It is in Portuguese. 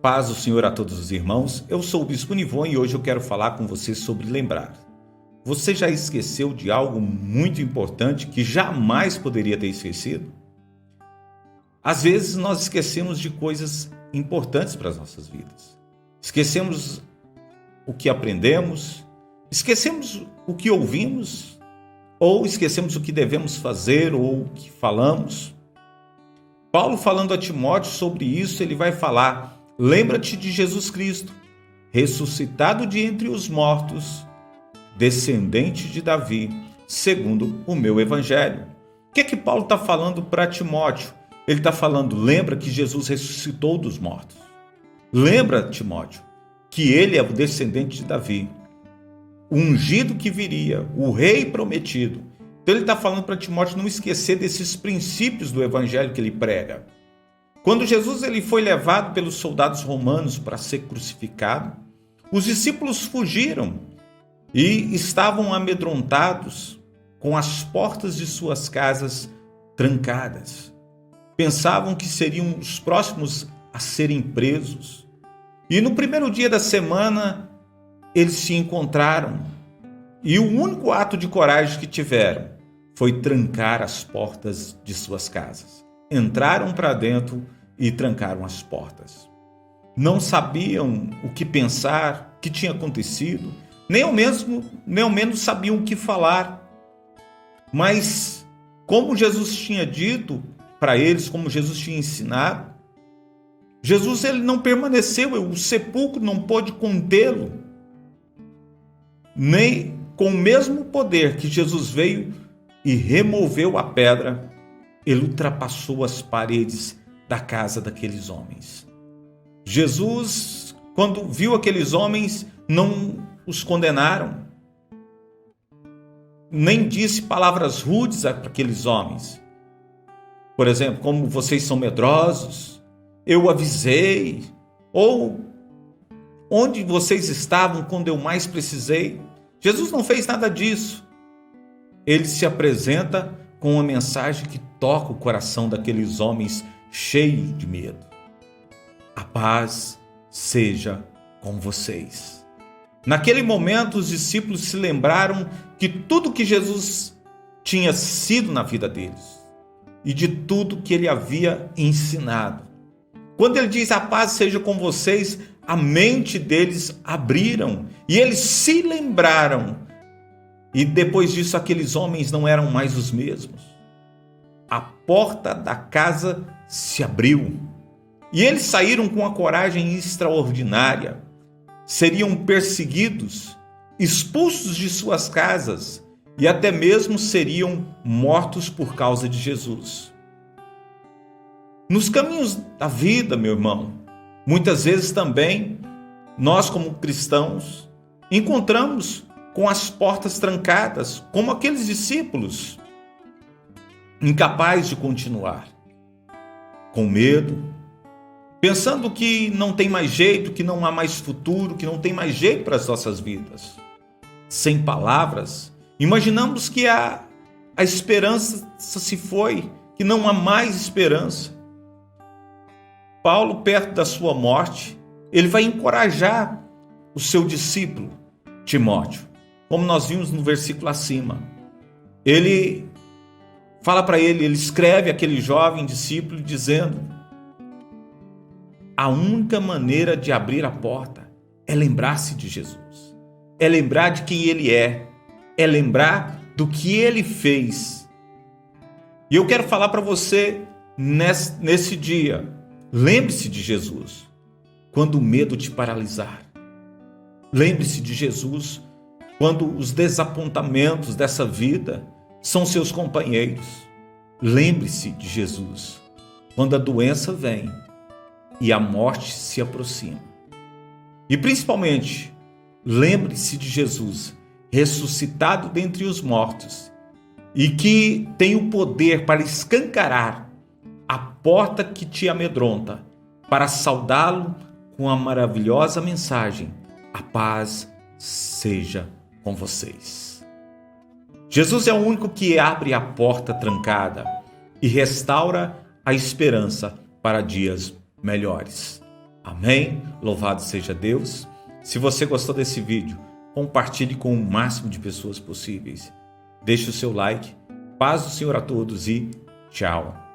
Paz do Senhor a todos os irmãos. Eu sou o Bispo Nivon e hoje eu quero falar com você sobre lembrar. Você já esqueceu de algo muito importante que jamais poderia ter esquecido? Às vezes nós esquecemos de coisas importantes para as nossas vidas. Esquecemos o que aprendemos, esquecemos o que ouvimos, ou esquecemos o que devemos fazer ou o que falamos. Paulo, falando a Timóteo sobre isso, ele vai falar: lembra-te de Jesus Cristo, ressuscitado de entre os mortos, descendente de Davi, segundo o meu evangelho. O que é que Paulo está falando para Timóteo? Ele está falando: lembra que Jesus ressuscitou dos mortos. Lembra, Timóteo, que ele é o descendente de Davi, o ungido que viria, o rei prometido. Então ele está falando para Timóteo não esquecer desses princípios do evangelho que ele prega. Quando Jesus ele foi levado pelos soldados romanos para ser crucificado, os discípulos fugiram e estavam amedrontados, com as portas de suas casas trancadas. Pensavam que seriam os próximos a serem presos. E no primeiro dia da semana, eles se encontraram. E o único ato de coragem que tiveram foi trancar as portas de suas casas. Entraram para dentro e trancaram as portas. Não sabiam o que pensar, o que tinha acontecido, nem ao menos sabiam o que falar. Mas, como Jesus tinha dito para eles, como Jesus tinha ensinado, Jesus ele não permaneceu, o sepulcro não pôde contê-lo. Nem com o mesmo poder que Jesus veio e removeu a pedra, ele ultrapassou as paredes da casa daqueles homens. Jesus, quando viu aqueles homens, não os condenaram, nem disse palavras rudes para aqueles homens. Por exemplo, como vocês são medrosos, eu avisei, ou onde vocês estavam quando eu mais precisei. Jesus não fez nada disso. Ele se apresenta com uma mensagem que toca o coração daqueles homens cheios de medo. A paz seja com vocês. Naquele momento, os discípulos se lembraram que tudo que Jesus tinha sido na vida deles e de tudo que ele havia ensinado. Quando ele diz: a paz seja com vocês, a mente deles abriram e eles se lembraram. E depois disso, aqueles homens não eram mais os mesmos. A porta da casa se abriu e eles saíram com uma coragem extraordinária. Seriam perseguidos, expulsos de suas casas e até mesmo seriam mortos por causa de Jesus. Nos caminhos da vida, meu irmão, muitas vezes também nós, como cristãos, encontramos com as portas trancadas, como aqueles discípulos, incapazes de continuar, com medo, pensando que não tem mais jeito, que não há mais futuro, que não tem mais jeito para as nossas vidas. Sem palavras, imaginamos que a esperança se foi, que não há mais esperança. Paulo, perto da sua morte, ele vai encorajar o seu discípulo, Timóteo, como nós vimos no versículo acima. Ele fala para ele escreve aquele jovem discípulo dizendo: a única maneira de abrir a porta é lembrar-se de Jesus, é lembrar de quem ele é lembrar do que ele fez. E eu quero falar para você nesse dia: lembre-se de Jesus quando o medo te paralisar. Lembre-se de Jesus quando os desapontamentos dessa vida são seus companheiros. Lembre-se de Jesus quando a doença vem e a morte se aproxima. E principalmente, lembre-se de Jesus ressuscitado dentre os mortos e que tem o poder para escancarar a porta que te amedronta, para saudá-lo com a maravilhosa mensagem: a paz seja com vocês. Jesus é o único que abre a porta trancada e restaura a esperança para dias melhores. Amém? Louvado seja Deus. Se você gostou desse vídeo, compartilhe com o máximo de pessoas possíveis. Deixe o seu like. Paz do Senhor a todos e tchau.